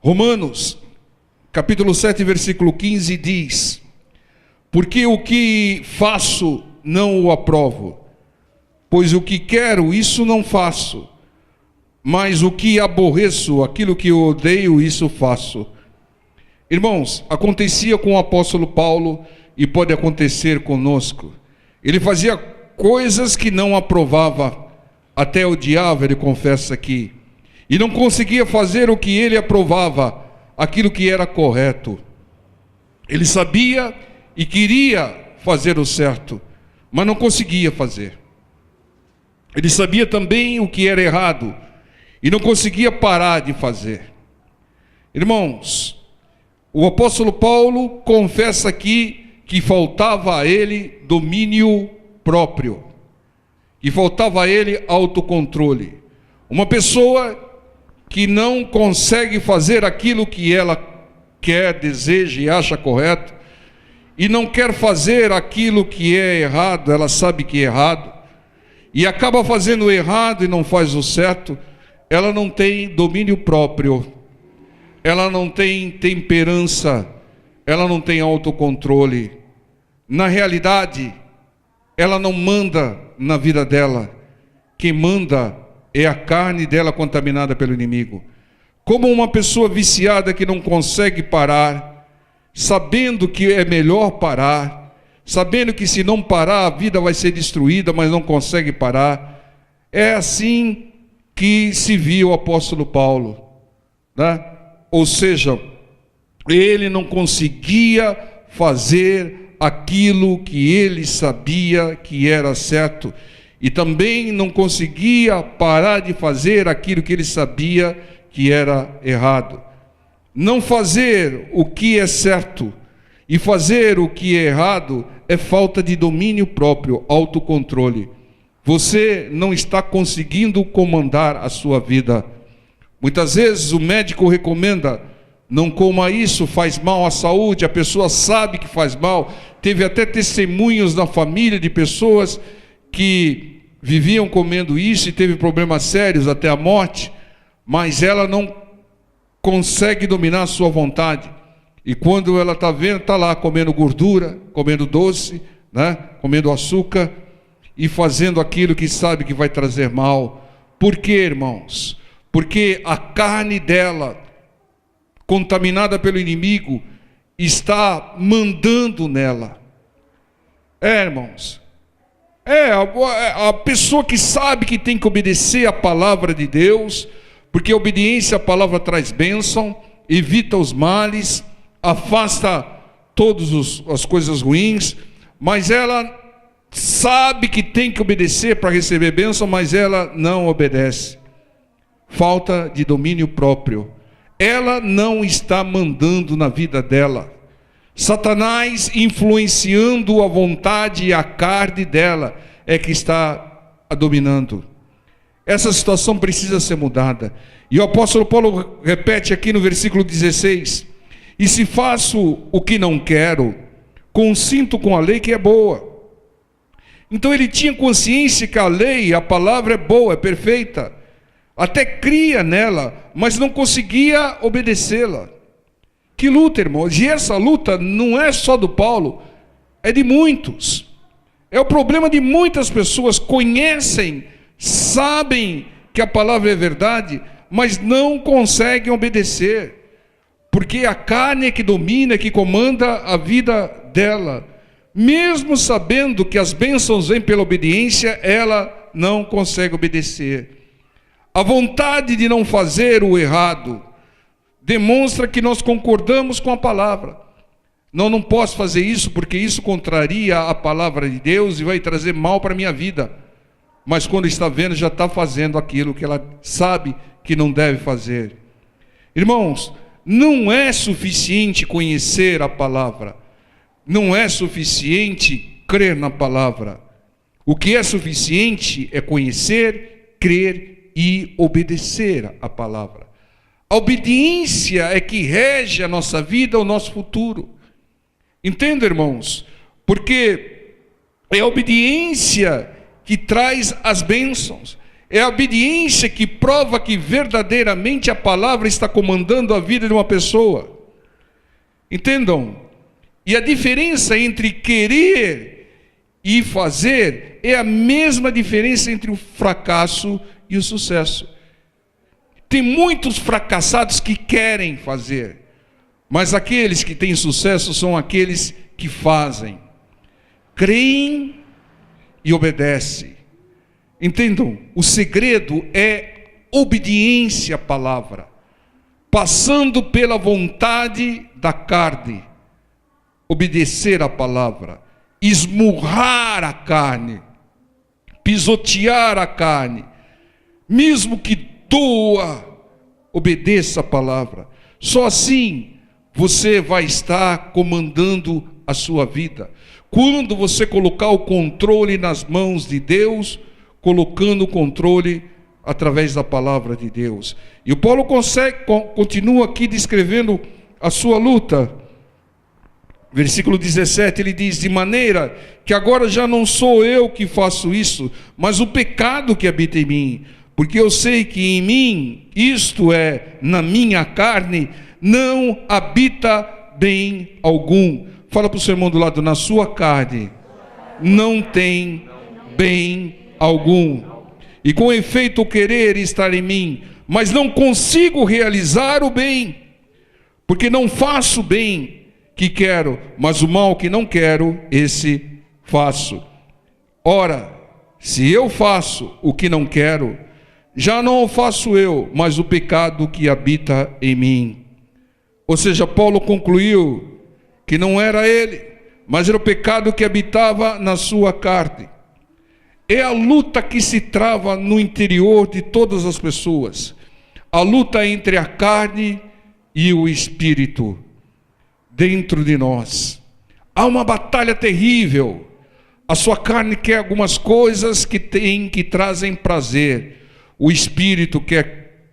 Romanos, capítulo 7, versículo 15 diz: porque o que faço não o aprovo, pois o que quero, isso não faço, mas o que aborreço, aquilo que eu odeio, isso faço. Irmãos, acontecia com o apóstolo Paulo e pode acontecer conosco. Ele fazia coisas que não aprovava, até odiava, ele confessa aqui, e não conseguia fazer o que ele aprovava, aquilo que era correto. Ele sabia e queria fazer o certo, mas não conseguia fazer. Ele sabia também o que era errado e não conseguia parar de fazer. Irmãos, o apóstolo Paulo confessa aqui que faltava a ele domínio próprio, que faltava a ele autocontrole. Uma pessoa que não consegue fazer aquilo que ela quer, deseja e acha correto, e não quer fazer aquilo que é errado, ela sabe que é errado, e acaba fazendo o errado e não faz o certo, ela não tem domínio próprio, ela não tem temperança, ela não tem autocontrole. Na realidade, ela não manda na vida dela, quem manda é a carne dela contaminada pelo inimigo. Como uma pessoa viciada que não consegue parar, sabendo que é melhor parar, sabendo que se não parar a vida vai ser destruída, mas não consegue parar. É assim que se viu o apóstolo Paulo, né? Ou seja, ele não conseguia fazer aquilo que ele sabia que era certo, e também não conseguia parar de fazer aquilo que ele sabia que era errado. Não fazer o que é certo e fazer o que é errado é falta de domínio próprio, autocontrole. Você não está conseguindo comandar a sua vida. Muitas vezes o médico recomenda: não coma isso, faz mal à saúde. A pessoa sabe que faz mal. Teve até testemunhos na família de pessoas que viviam comendo isso e teve problemas sérios até a morte, mas ela não consegue dominar a sua vontade. E quando ela está vendo, está lá comendo gordura, comendo doce, né? Comendo açúcar e fazendo aquilo que sabe que vai trazer mal. Por quê, irmãos? Porque a carne dela, contaminada pelo inimigo, está mandando nela. Irmãos, a pessoa que sabe que tem que obedecer a palavra de Deus, porque a obediência à palavra traz bênção, evita os males, afasta todas as coisas ruins, mas ela sabe que tem que obedecer para receber bênção, mas ela não obedece. Falta de domínio próprio. Ela não está mandando na vida dela. Satanás influenciando a vontade e a carne dela é que está a dominando. Essa situação precisa ser mudada. E o apóstolo Paulo repete aqui no versículo 16: e se faço o que não quero, consinto com a lei que é boa. Então ele tinha consciência que a lei, a palavra é boa, é perfeita, até cria nela, mas não conseguia obedecê-la. Que luta, irmãos! E essa luta não é só do Paulo, é de muitos. É o problema de muitas pessoas. Conhecem, sabem que a palavra é verdade, mas não conseguem obedecer, porque a carne é que domina, que comanda a vida dela. Mesmo sabendo que as bênçãos vêm pela obediência, ela não consegue obedecer. A vontade de não fazer o errado demonstra que nós concordamos com a palavra. Não posso fazer isso porque isso contraria a palavra de Deus e vai trazer mal para a minha vida. Mas quando está vendo, já está fazendo aquilo que ela sabe que não deve fazer. Irmãos, não é suficiente conhecer a palavra. Não é suficiente crer na palavra. O que é suficiente é conhecer, crer e obedecer a palavra. A obediência é que rege a nossa vida, o nosso futuro. Entenda, irmãos? Porque é a obediência que traz as bênçãos. É a obediência que prova que verdadeiramente a palavra está comandando a vida de uma pessoa. Entendam? E a diferença entre querer e fazer é a mesma diferença entre o fracasso e o sucesso. Tem muitos fracassados que querem fazer, mas aqueles que têm sucesso são aqueles que fazem, creem e obedecem. Entendam? O segredo é obediência à palavra, passando pela vontade da carne, obedecer à palavra, esmurrar a carne, pisotear a carne, mesmo que doa, obedeça a palavra. Só assim você vai estar comandando a sua vida. Quando você colocar o controle nas mãos de Deus, colocando o controle através da palavra de Deus. E o Paulo continua aqui descrevendo a sua luta. Versículo 17, ele diz: de maneira que agora já não sou eu que faço isso, mas o pecado que habita em mim. Porque eu sei que em mim, isto é, na minha carne, não habita bem algum. Fala para o seu irmão do lado: na sua carne não tem bem algum. E com efeito o querer estar em mim, mas não consigo realizar o bem, porque não faço o bem que quero, mas o mal que não quero, esse faço. Ora, se eu faço o que não quero, já não o faço eu, mas o pecado que habita em mim. Ou seja, Paulo concluiu que não era ele, mas era o pecado que habitava na sua carne. É a luta que se trava no interior de todas as pessoas, a luta entre a carne e o espírito dentro de nós. Há uma batalha terrível. A sua carne quer algumas coisas que trazem prazer. O espírito quer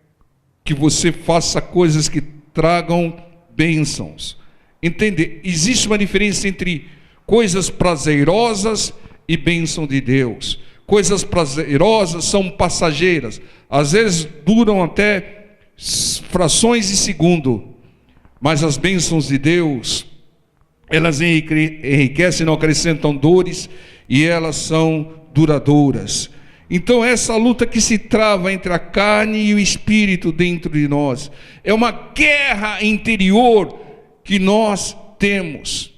que você faça coisas que tragam bênçãos. Entende? Existe uma diferença entre coisas prazerosas e bênção de Deus. Coisas prazerosas são passageiras, às vezes duram até frações de segundo, mas as bênçãos de Deus, elas enriquecem, não acrescentam dores, e elas são duradouras. Então essa luta que se trava entre a carne e o espírito dentro de nós, é uma guerra interior que nós temos,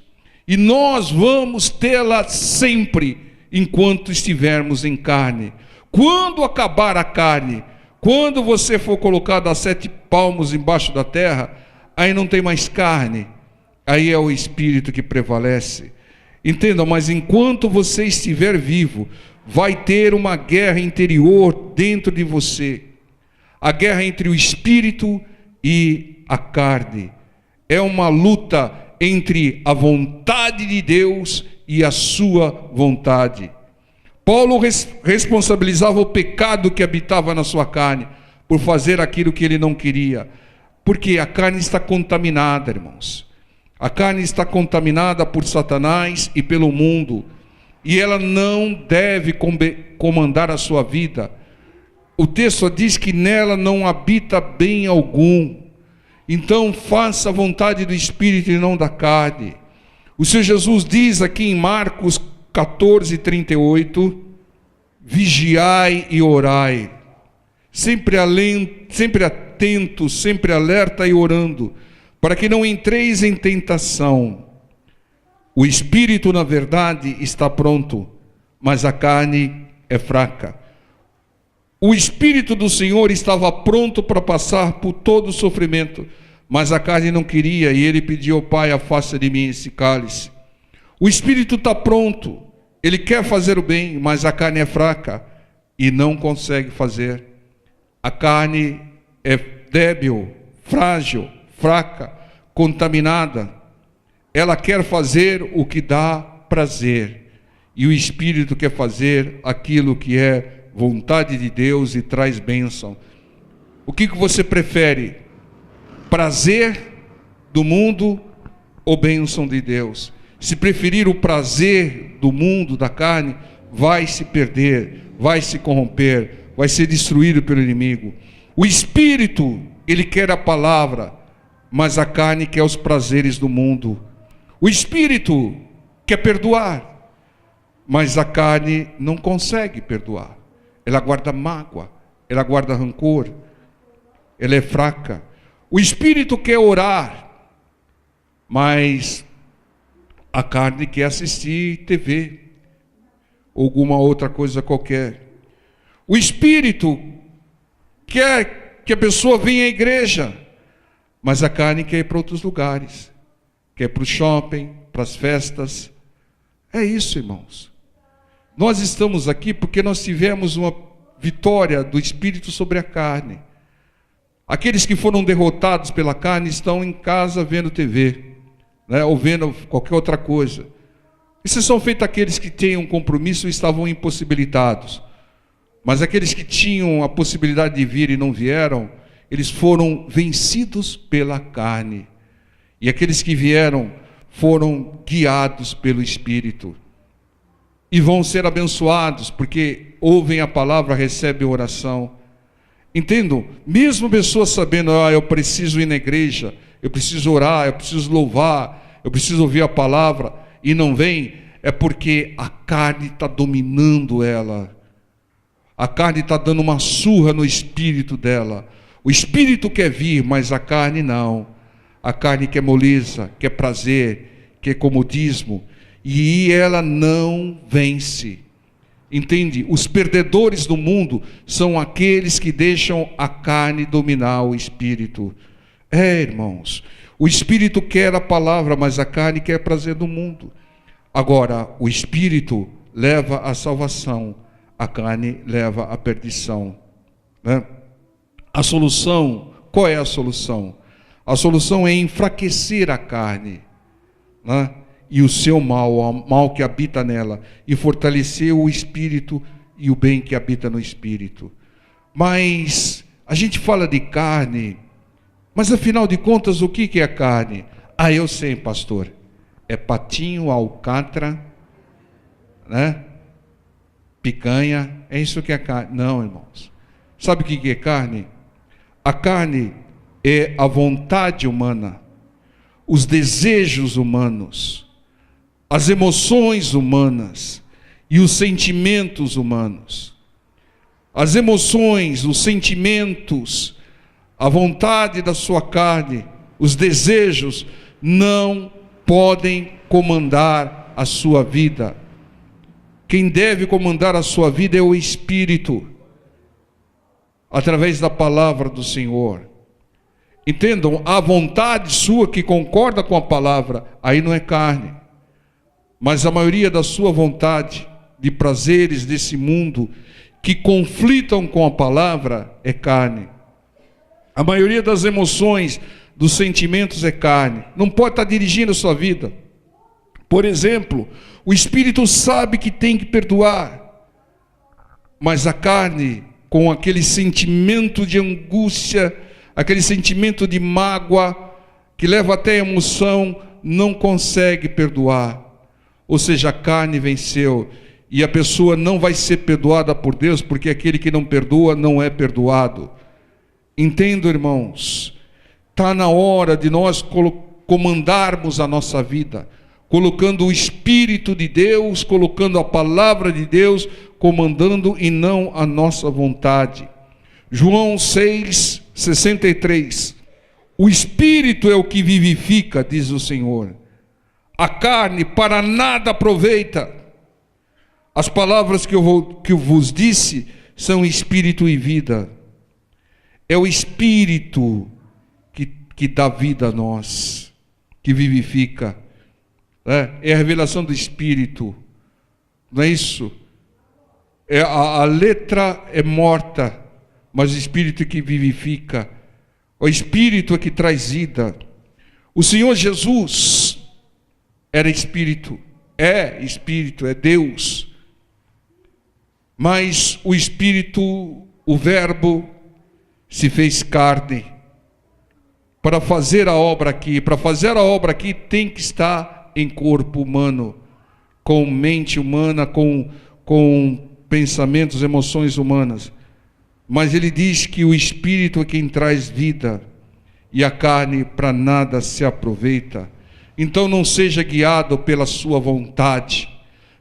e nós vamos tê-la sempre, enquanto estivermos em carne. Quando acabar a carne, quando você for colocado a 7 palmos embaixo da terra, aí não tem mais carne, aí é o espírito que prevalece. Entendam, mas enquanto você estiver vivo, vai ter uma guerra interior dentro de você. A guerra entre o espírito e a carne. É uma luta entre a vontade de Deus e a sua vontade. Paulo responsabilizava o pecado que habitava na sua carne por fazer aquilo que ele não queria, porque a carne está contaminada, irmãos. A carne está contaminada por Satanás e pelo mundo, e ela não deve comandar a sua vida. O texto diz que nela não habita bem algum. Então faça a vontade do Espírito e não da carne. O Senhor Jesus diz aqui em Marcos 14:38, vigiai e orai, sempre atento, sempre alerta e orando, para que não entreis em tentação. O espírito, na verdade, está pronto, mas a carne é fraca. O Espírito do Senhor estava pronto para passar por todo o sofrimento, mas a carne não queria, e ele pediu ao Pai: afasta de mim esse cálice. O Espírito está pronto, ele quer fazer o bem, mas a carne é fraca e não consegue fazer. A carne é débil, frágil, fraca, contaminada. Ela quer fazer o que dá prazer, e o Espírito quer fazer aquilo que é vontade de Deus e traz bênção. O que você prefere? Prazer do mundo ou bênção de Deus? Se preferir o prazer do mundo, da carne, vai se perder, vai se corromper, vai ser destruído pelo inimigo. O espírito, ele quer a palavra, mas a carne quer os prazeres do mundo. O espírito quer perdoar, mas a carne não consegue perdoar. Ela guarda mágoa, ela guarda rancor, ela é fraca. O espírito quer orar, mas a carne quer assistir TV, ou alguma outra coisa qualquer. O espírito quer que a pessoa venha à igreja, mas a carne quer ir para outros lugares, quer ir para o shopping, para as festas. É isso, irmãos. Nós estamos aqui porque nós tivemos uma vitória do espírito sobre a carne. Aqueles que foram derrotados pela carne estão em casa vendo TV, né, ou vendo qualquer outra coisa. Esses são feitos aqueles que têm um compromisso e estavam impossibilitados. Mas aqueles que tinham a possibilidade de vir e não vieram, eles foram vencidos pela carne. E aqueles que vieram foram guiados pelo Espírito. E vão ser abençoados, porque ouvem a palavra, recebem a oração. Entendam? Mesmo pessoas sabendo, eu preciso ir na igreja, eu preciso orar, eu preciso louvar, eu preciso ouvir a palavra, e não vem, é porque a carne está dominando ela. A carne está dando uma surra no espírito dela. O espírito quer vir, mas a carne não. A carne quer moleza, quer prazer, quer comodismo. E ela não vence. Entende? Os perdedores do mundo são aqueles que deixam a carne dominar o espírito. Irmãos, o espírito quer a palavra, mas a carne quer prazer do mundo. Agora, o espírito leva à salvação, a carne leva à perdição, né? A solução, qual é a solução? A solução é enfraquecer a carne, né? E o seu mal, o mal que habita nela, e fortalecer o espírito e o bem que habita no espírito. Mas a gente fala de carne, mas afinal de contas, o que é a carne? Eu sei, pastor, é patinho, alcatra, né? Picanha, é isso que é carne. Não, irmãos. Sabe o que é carne? A carne é a vontade humana, os desejos humanos, as emoções humanas e os sentimentos humanos. As emoções, os sentimentos, a vontade da sua carne, os desejos não podem comandar a sua vida. Quem deve comandar a sua vida é o Espírito, através da palavra do Senhor. Entendam, a vontade sua que concorda com a palavra, aí não é carne. Mas a maioria da sua vontade, de prazeres desse mundo, que conflitam com a palavra, é carne. A maioria das emoções, dos sentimentos é carne. Não pode estar dirigindo a sua vida. Por exemplo, o Espírito sabe que tem que perdoar, mas a carne, com aquele sentimento de angústia, aquele sentimento de mágoa, que leva até a emoção, não consegue perdoar. Ou seja, a carne venceu, e a pessoa não vai ser perdoada por Deus, porque aquele que não perdoa não é perdoado. Entendo, irmãos, está na hora de nós comandarmos a nossa vida, colocando o Espírito de Deus, colocando a palavra de Deus, comandando e não a nossa vontade. João 6:63. O Espírito é o que vivifica, diz o Senhor. A carne para nada aproveita. As palavras que eu vos disse são Espírito e vida. É o Espírito que dá vida a nós, que vivifica. É a revelação do Espírito, não é isso? A letra é morta, mas o Espírito é que vivifica. O Espírito é que traz vida. O Senhor Jesus era Espírito, é Deus. Mas o Espírito, o Verbo, se fez carne para fazer a obra aqui. Para fazer a obra aqui tem que estar em corpo humano, com mente humana, com pensamentos, emoções humanas. Mas ele diz que o Espírito é quem traz vida, e a carne para nada se aproveita. Então não seja guiado pela sua vontade,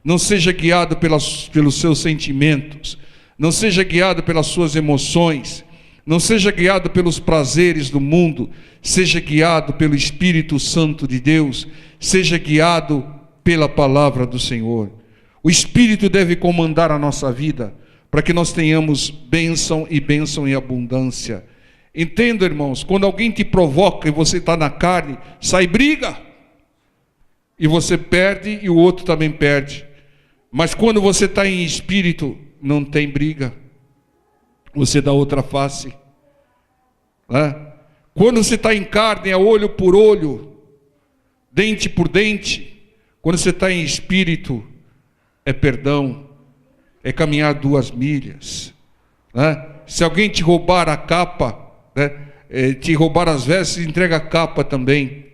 não seja guiado pelos seus sentimentos, não seja guiado pelas suas emoções, não seja guiado pelos prazeres do mundo, seja guiado pelo Espírito Santo de Deus, seja guiado pela palavra do Senhor. O Espírito deve comandar a nossa vida, para que nós tenhamos bênção e bênção em abundância. Entenda, irmãos, quando alguém te provoca e você está na carne, sai briga, e você perde e o outro também perde. Mas quando você está em espírito, não tem briga, você dá outra face, né? Quando você está em carne, é olho por olho, dente por dente. Quando você está em espírito, é perdão, é caminhar 2 milhas, né? Se alguém te roubar a capa, né, te roubar as vestes, entrega a capa também.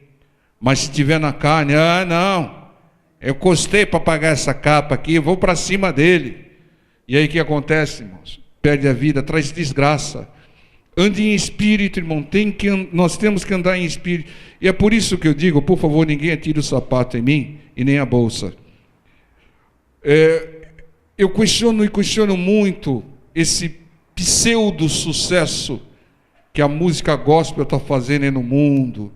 Mas se estiver na carne, não, eu custei para pagar essa capa aqui, eu vou para cima dele. E aí o que acontece, irmãos? Perde a vida, traz desgraça. Ande em espírito, irmão. Nós temos que andar em espírito. E é por isso que eu digo, por favor, ninguém atire o sapato em mim e nem a bolsa. Eu questiono muito esse pseudo-sucesso que a música gospel está fazendo aí no mundo.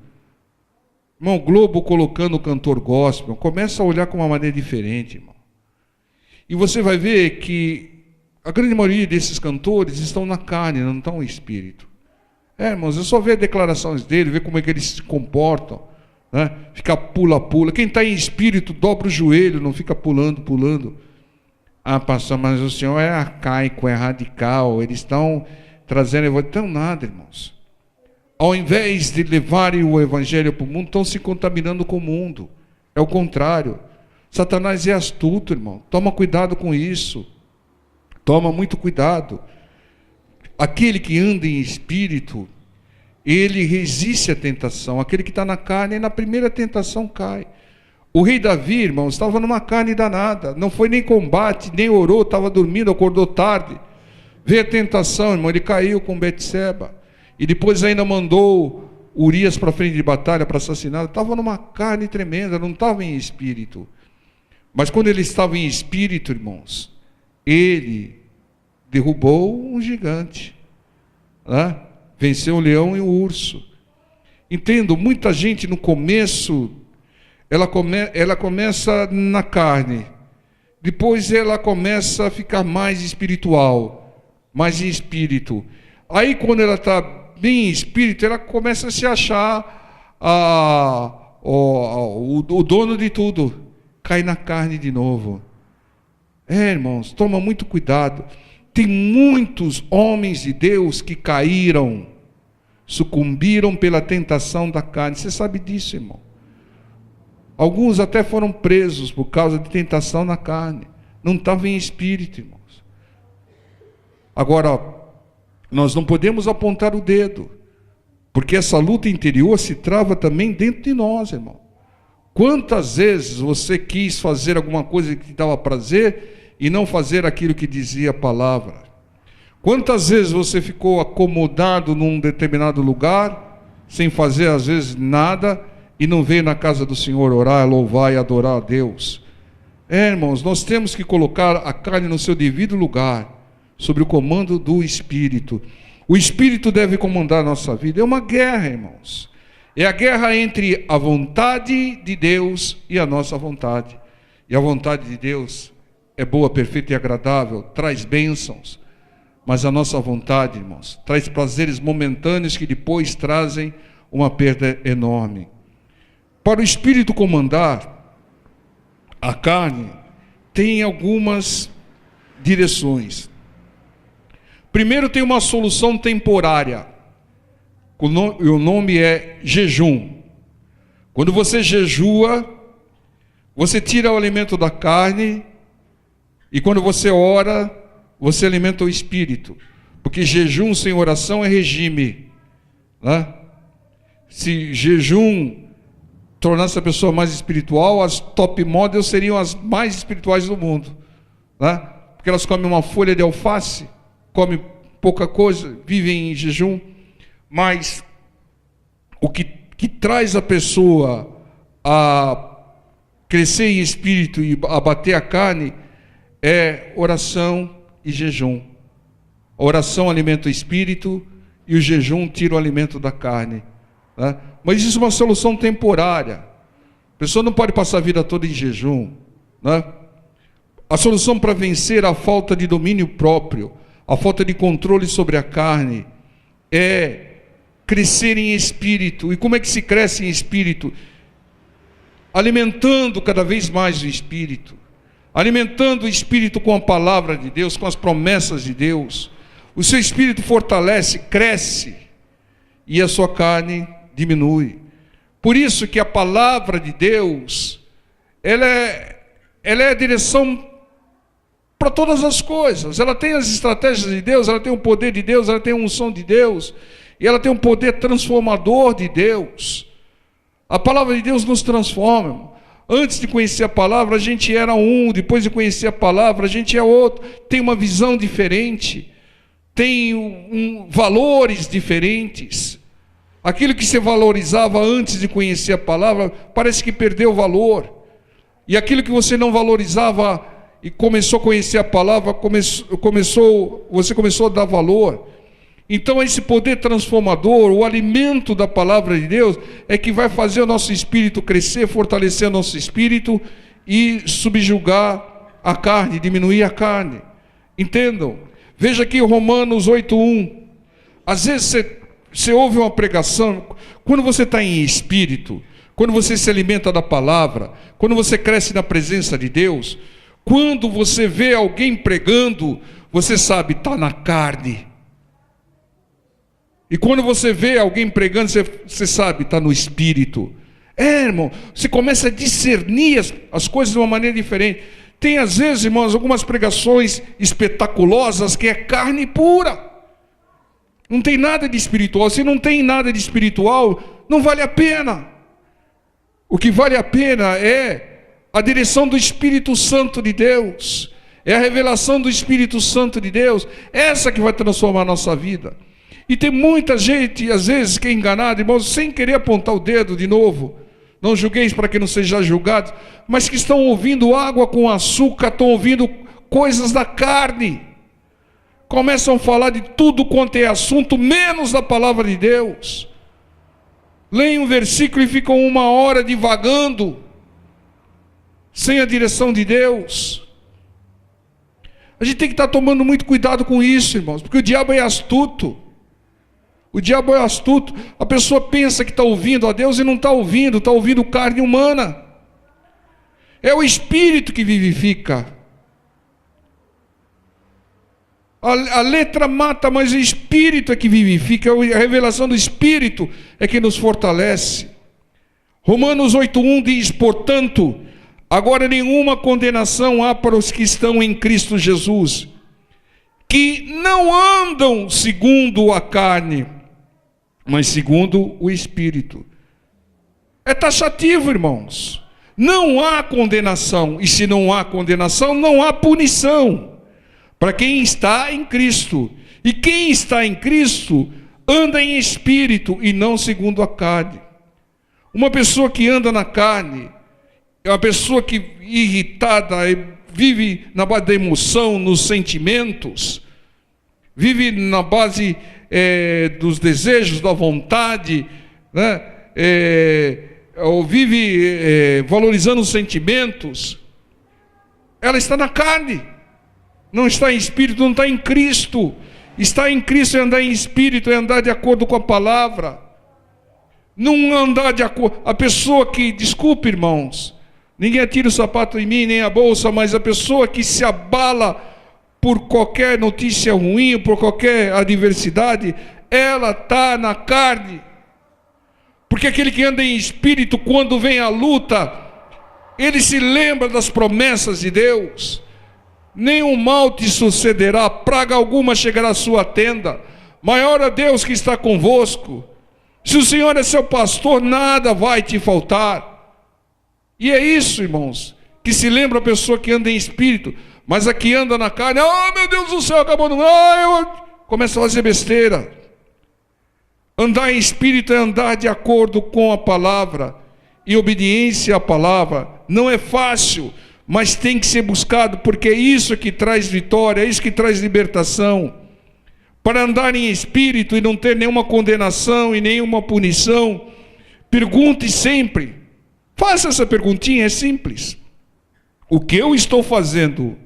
Irmão, Globo colocando o cantor gospel, começa a olhar com uma maneira diferente, irmão. E você vai ver que a grande maioria desses cantores estão na carne, não estão em espírito. Irmãos, eu só ver declarações dele, ver como é que eles se comportam, né? Fica pula-pula. Quem está em espírito dobra o joelho, não fica pulando. Ah, pastor, mas o senhor é arcaico, é radical, eles estão trazendo evangelho. Então nada, irmãos. Ao invés de levarem o evangelho para o mundo, estão se contaminando com o mundo. É o contrário. Satanás é astuto, irmão. Toma cuidado com isso. Toma muito cuidado. Aquele que anda em espírito, ele resiste à tentação. Aquele que está na carne, na primeira tentação cai. O rei Davi, irmão, estava numa carne danada. Não foi nem combate, nem orou, estava dormindo, acordou tarde. Veio a tentação, irmão, ele caiu com Betseba. E depois ainda mandou Urias para frente de batalha para assassinar. Estava numa carne tremenda, não estava em espírito. Mas quando ele estava em espírito, irmãos, ele derrubou um gigante, né? Venceu o leão e o urso. Entendo, muita gente no começo, ela começa na carne, depois ela começa a ficar mais espiritual, mais em espírito. Aí quando ela está bem em espírito, ela começa a se achar o dono de tudo, cai na carne de novo. Irmãos, toma muito cuidado. Tem muitos homens de Deus que caíram, sucumbiram pela tentação da carne. Você sabe disso, irmão. Alguns até foram presos por causa de tentação na carne. Não estavam em espírito, irmãos. Agora, nós não podemos apontar o dedo, porque essa luta interior se trava também dentro de nós, irmão. Quantas vezes você quis fazer alguma coisa que te dava prazer e não fazer aquilo que dizia a palavra? Quantas vezes você ficou acomodado num determinado lugar, sem fazer às vezes nada, e não veio na casa do Senhor orar, louvar e adorar a Deus? Irmãos, nós temos que colocar a carne no seu devido lugar, sobre o comando do Espírito. O Espírito deve comandar a nossa vida. É uma guerra, irmãos. É a guerra entre a vontade de Deus e a nossa vontade. E a vontade de Deus é boa, perfeita e agradável, traz bênçãos. Mas a nossa vontade, irmãos, traz prazeres momentâneos que depois trazem uma perda enorme. Para o Espírito comandar a carne, tem algumas direções. Primeiro, tem uma solução temporária. O nome é jejum. Quando você jejua, você tira o alimento da carne, e quando você ora, você alimenta o espírito. Porque jejum sem oração é regime, né? Se jejum tornasse a pessoa mais espiritual, as top models seriam as mais espirituais do mundo, né? Porque elas comem uma folha de alface, comem pouca coisa, vivem em jejum, mas o que traz a pessoa a crescer em espírito e abater a carne é oração e jejum. A oração alimenta o espírito e o jejum tira o alimento da carne, né? Mas isso é uma solução temporária. A pessoa não pode passar a vida toda em jejum, né? A solução para vencer a falta de domínio próprio, a falta de controle sobre a carne, é crescer em espírito. E como é que se cresce em espírito? Alimentando cada vez mais o espírito, alimentando o espírito com a palavra de Deus, com as promessas de Deus. O seu espírito fortalece, cresce, e a sua carne diminui. Por isso que a palavra de Deus, ela é a direção para todas as coisas. Ela tem as estratégias de Deus, ela tem o poder de Deus, ela tem a unção de Deus, e ela tem um poder transformador de Deus. A palavra de Deus nos transforma. Antes de conhecer a palavra, a gente era um. Depois de conhecer a palavra, a gente é outro. Tem uma visão diferente. Tem valores diferentes. Aquilo que você valorizava antes de conhecer a palavra, parece que perdeu valor. E aquilo que você não valorizava e começou a conhecer a palavra, você começou a dar valor. Então esse poder transformador, o alimento da palavra de Deus, é que vai fazer o nosso espírito crescer, fortalecer o nosso espírito e subjugar a carne, diminuir a carne. Entendam? Veja aqui Romanos 8:1. Às vezes você ouve uma pregação, quando você está em espírito, quando você se alimenta da palavra, quando você cresce na presença de Deus, quando você vê alguém pregando, você sabe, está na carne. E quando você vê alguém pregando, você sabe, está no espírito. Irmão, você começa a discernir as coisas de uma maneira diferente. Tem às vezes, irmãos, algumas pregações espetaculosas que é carne pura. Não tem nada de espiritual. Se não tem nada de espiritual, não vale a pena. O que vale a pena é a direção do Espírito Santo de Deus. É a revelação do Espírito Santo de Deus. Essa que vai transformar a nossa vida. E tem muita gente, às vezes, que é enganada, irmãos, sem querer apontar o dedo de novo. Não julgueis para que não sejam julgados, mas que estão ouvindo água com açúcar, estão ouvindo coisas da carne. Começam a falar de tudo quanto é assunto, menos da palavra de Deus. Leem um versículo e ficam 1 hora divagando, sem a direção de Deus. A gente tem que estar tomando muito cuidado com isso, irmãos, porque o diabo é astuto. O diabo é astuto. A pessoa pensa que está ouvindo a Deus e não está ouvindo carne humana. É o Espírito que vivifica. A letra mata, mas o Espírito é que vivifica. A revelação do Espírito é que nos fortalece. Romanos 8:1 diz: portanto, agora nenhuma condenação há para os que estão em Cristo Jesus, que não andam segundo a carne, mas segundo o Espírito. É taxativo, irmãos. Não há condenação, e se não há condenação, não há punição para quem está em Cristo. E quem está em Cristo anda em espírito e não segundo a carne. Uma pessoa que anda na carne é uma pessoa que irritada, vive na base da emoção, nos sentimentos, vive na base dos desejos, da vontade, né? Ou vive valorizando os sentimentos. Ela está na carne, não está em espírito, não está em Cristo. Estar em Cristo é andar em espírito, é andar de acordo com a palavra. Não andar de acordo. A pessoa que, desculpe, irmãos, ninguém atira o sapato em mim, nem a bolsa, mas a pessoa que se abala por qualquer notícia ruim, por qualquer adversidade, ela está na carne. Porque aquele que anda em espírito, quando vem a luta, ele se lembra das promessas de Deus. Nenhum mal te sucederá, praga alguma chegará à sua tenda. Maior é Deus que está convosco. Se o Senhor é seu pastor, nada vai te faltar. E é isso, irmãos, que se lembra a pessoa que anda em espírito. Mas a que anda na carne, meu Deus do céu, acabou no... começa a fazer besteira. Andar em espírito é andar de acordo com a palavra, em obediência à palavra. Não é fácil, mas tem que ser buscado, porque é isso que traz vitória, é isso que traz libertação. Para andar em espírito e não ter nenhuma condenação e nenhuma punição, pergunte sempre. Faça essa perguntinha, é simples. O que eu estou fazendo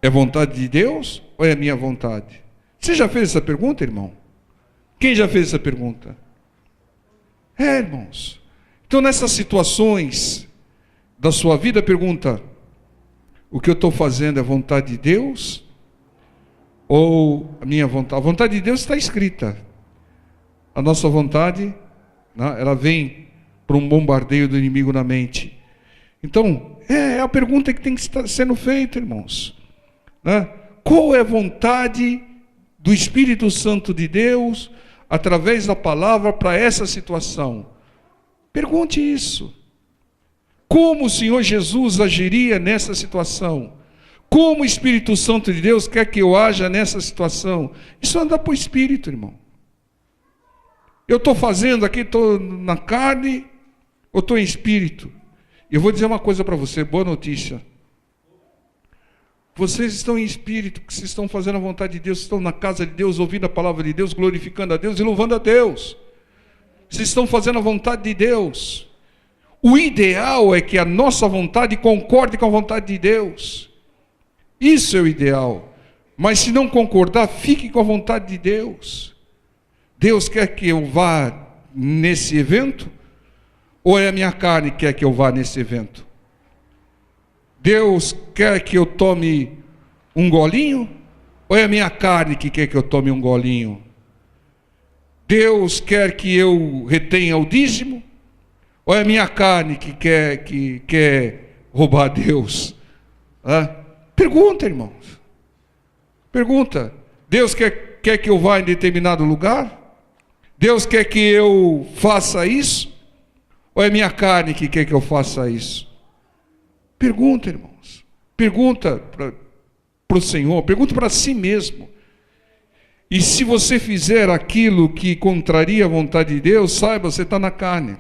é vontade de Deus ou é a minha vontade? Você já fez essa pergunta, irmão? Quem já fez essa pergunta? Irmãos. Então, nessas situações da sua vida, pergunta: o que eu estou fazendo é vontade de Deus ou a minha vontade? A vontade de Deus está escrita. A nossa vontade, né, ela vem para um bombardeio do inimigo na mente. Então, é a pergunta que tem que estar sendo feita, irmãos. Né? Qual é a vontade do Espírito Santo de Deus através da palavra para essa situação? Pergunte isso. Como o Senhor Jesus agiria nessa situação? Como o Espírito Santo de Deus quer que eu haja nessa situação? Isso anda para o Espírito, irmão. Eu estou fazendo aqui, estou na carne, ou estou em Espírito? Eu vou dizer uma coisa para você, boa notícia. Vocês estão em Espírito, que vocês estão fazendo a vontade de Deus, estão na casa de Deus, ouvindo a palavra de Deus, glorificando a Deus e louvando a Deus. Vocês estão fazendo a vontade de Deus. O ideal é que a nossa vontade concorde com a vontade de Deus. Isso é o ideal. Mas se não concordar, fique com a vontade de Deus. Deus quer que eu vá nesse evento? Ou é a minha carne que quer que eu vá nesse evento? Deus quer que eu tome um golinho? Ou é a minha carne que quer que eu tome um golinho? Deus quer que eu retenha o dízimo? Ou é a minha carne que quer roubar Deus? Pergunta, irmãos. Pergunta. Deus quer que eu vá em determinado lugar? Deus quer que eu faça isso? Ou é minha carne que quer que eu faça isso? Pergunta, irmãos. Pergunta para o Senhor. Pergunta para si mesmo. E se você fizer aquilo que contraria a vontade de Deus, saiba, você está na carne.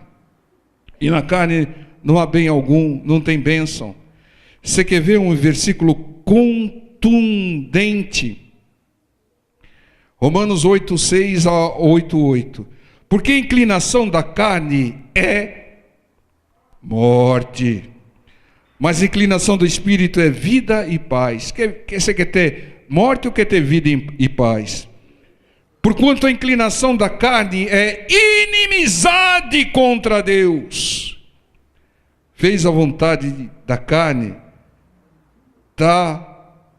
E na carne não há bem algum, não tem bênção. Você quer ver um versículo contundente? Romanos 8:6 a 8:8. Porque a inclinação da carne é morte, mas a inclinação do Espírito é vida e paz. Você quer ter morte ou quer ter vida e paz? Porquanto a inclinação da carne é inimizade contra Deus. Fez a vontade da carne, está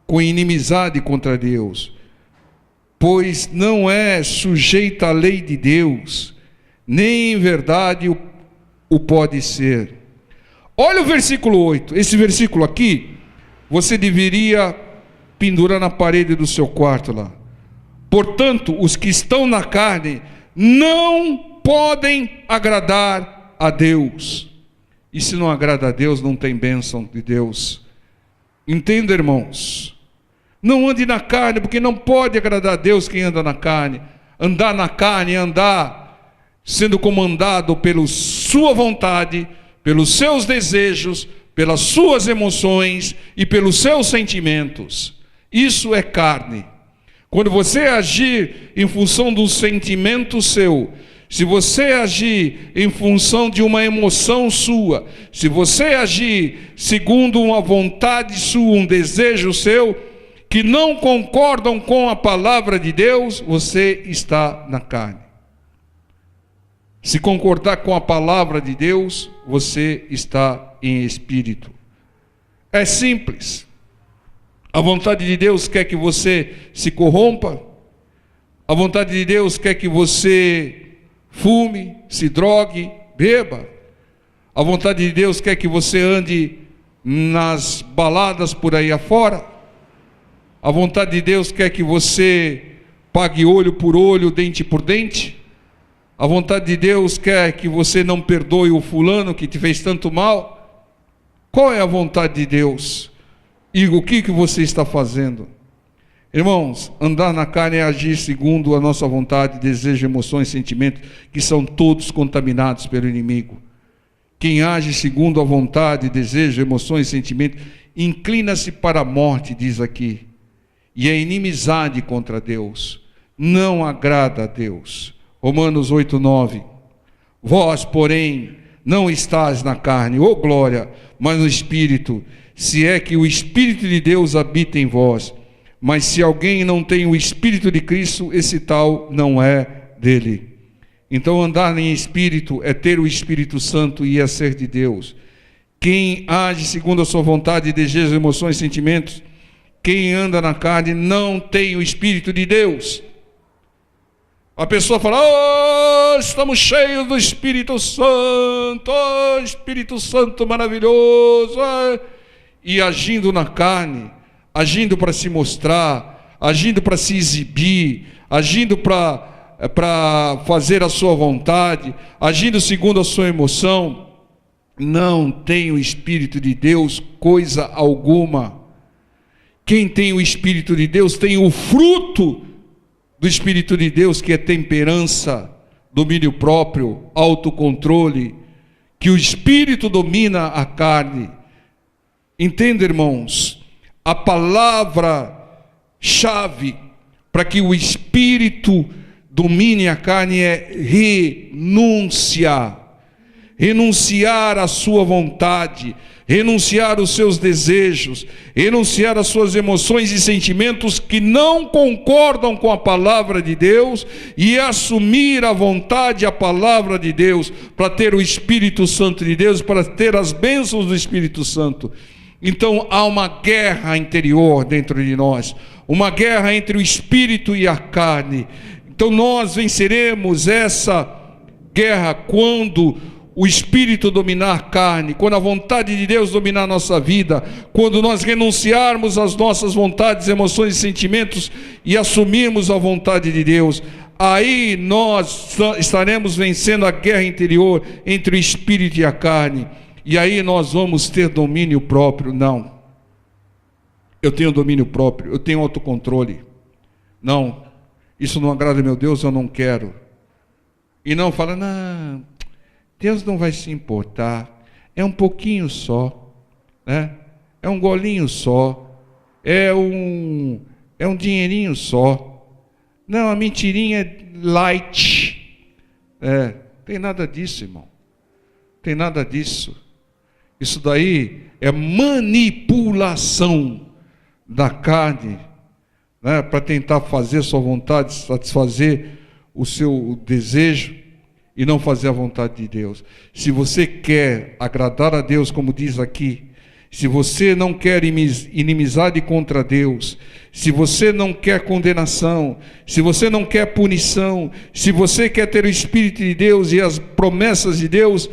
com inimizade contra Deus, pois não é sujeita à lei de Deus, nem em verdade o pode ser. Olha o versículo 8, esse versículo aqui, você deveria pendurar na parede do seu quarto lá. Portanto, os que estão na carne não podem agradar a Deus. E se não agrada a Deus, não tem bênção de Deus. Entenda, irmãos. Não ande na carne, porque não pode agradar a Deus quem anda na carne. Andar na carne, andar sendo comandado pela sua vontade, pelos seus desejos, pelas suas emoções e pelos seus sentimentos. Isso é carne. Quando você agir em função do sentimento seu, se você agir em função de uma emoção sua, se você agir segundo uma vontade sua, um desejo seu, que não concordam com a palavra de Deus, você está na carne. Se concordar com a palavra de Deus, você está em espírito. É simples. A vontade de Deus quer que você se corrompa. A vontade de Deus quer que você fume, se drogue, beba. A vontade de Deus quer que você ande nas baladas por aí afora. A vontade de Deus quer que você pague olho por olho, dente por dente. A vontade de Deus quer que você não perdoe o fulano que te fez tanto mal. Qual é a vontade de Deus? E o que você está fazendo? Irmãos, andar na carne é agir segundo a nossa vontade, desejo, emoções, sentimentos, que são todos contaminados pelo inimigo. Quem age segundo a vontade, desejo, emoções, sentimentos, inclina-se para a morte, diz aqui, e é inimizade contra Deus, não agrada a Deus. Romanos 8:9. Vós, porém, não estáis na carne, ô glória, mas no Espírito, se é que o Espírito de Deus habita em vós. Mas se alguém não tem o Espírito de Cristo, esse tal não é dele. Então andar em Espírito é ter o Espírito Santo e é ser de Deus. Quem age segundo a sua vontade, desejos, emoções, sentimentos, quem anda na carne não tem o Espírito de Deus. A pessoa fala, oh, estamos cheios do Espírito Santo, oh, Espírito Santo maravilhoso, oh. E agindo na carne, agindo para se mostrar, agindo para se exibir, agindo para fazer a sua vontade, agindo segundo a sua emoção, não tem o Espírito de Deus coisa alguma. Quem tem o Espírito de Deus tem o fruto do Espírito de Deus, que é temperança, domínio próprio, autocontrole, que o Espírito domina a carne. Entenda, irmãos, a palavra-chave para que o Espírito domine a carne é renúncia. Renunciar à sua vontade, renunciar aos seus desejos, renunciar às suas emoções e sentimentos que não concordam com a palavra de Deus e assumir a vontade, a palavra de Deus, para ter o Espírito Santo de Deus, para ter as bênçãos do Espírito Santo. Então há uma guerra interior dentro de nós, uma guerra entre o Espírito e a carne. Então nós venceremos essa guerra quando o Espírito dominar a carne, quando a vontade de Deus dominar a nossa vida, quando nós renunciarmos às nossas vontades, emoções e sentimentos e assumirmos a vontade de Deus, aí nós estaremos vencendo a guerra interior entre o Espírito e a carne, e aí nós vamos ter domínio próprio. Não, eu tenho domínio próprio, eu tenho autocontrole. Não, isso não agrada meu Deus, eu não quero. E não fala, não, Deus não vai se importar, é um pouquinho só, né? É um golinho só, é um dinheirinho só. Não, a mentirinha é light. Tem nada disso, irmão. Tem nada disso. Isso daí é manipulação da carne, né? Para tentar fazer a sua vontade, satisfazer o seu desejo, e não fazer a vontade de Deus. Se você quer agradar a Deus, como diz aqui, se você não quer inimizade contra Deus, se você não quer condenação, se você não quer punição, se você quer ter o Espírito de Deus e as promessas de Deus,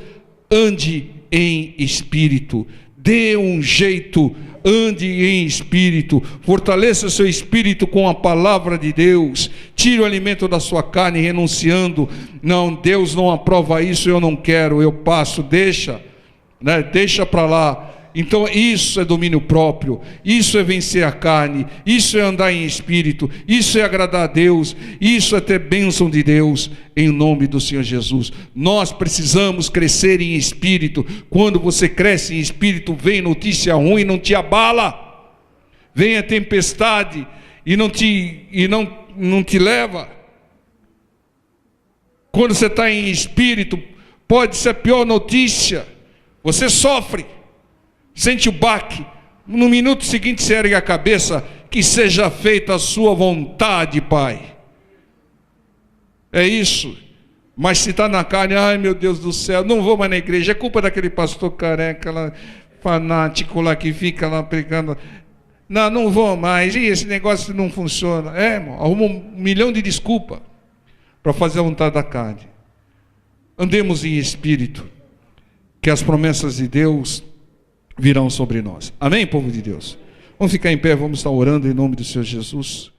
ande em Espírito, dê um jeito, ande em Espírito, fortaleça o seu Espírito com a palavra de Deus, tire o alimento da sua carne renunciando, não, Deus não aprova isso, eu não quero, eu passo, deixa, né? Deixa para lá. Então isso é domínio próprio, isso é vencer a carne, isso é andar em Espírito, isso é agradar a Deus, isso é ter bênção de Deus, em nome do Senhor Jesus. Nós precisamos crescer em Espírito. Quando você cresce em Espírito, vem notícia ruim e não te abala, vem a tempestade e não te leva. Quando você está em Espírito, pode ser a pior notícia, você sofre, sente o baque, no minuto seguinte você ergue a cabeça, que seja feita a sua vontade, Pai. É isso. Mas se está na carne, ai meu Deus do céu, não vou mais na igreja, é culpa daquele pastor careca lá, fanático lá, que fica lá pregando, não vou mais, e esse negócio não funciona. Irmão, arruma 1 milhão de desculpas para fazer a vontade da carne. Andemos em Espírito, que as promessas de Deus virão sobre nós. Amém, povo de Deus? Vamos ficar em pé, vamos estar orando em nome do Senhor Jesus.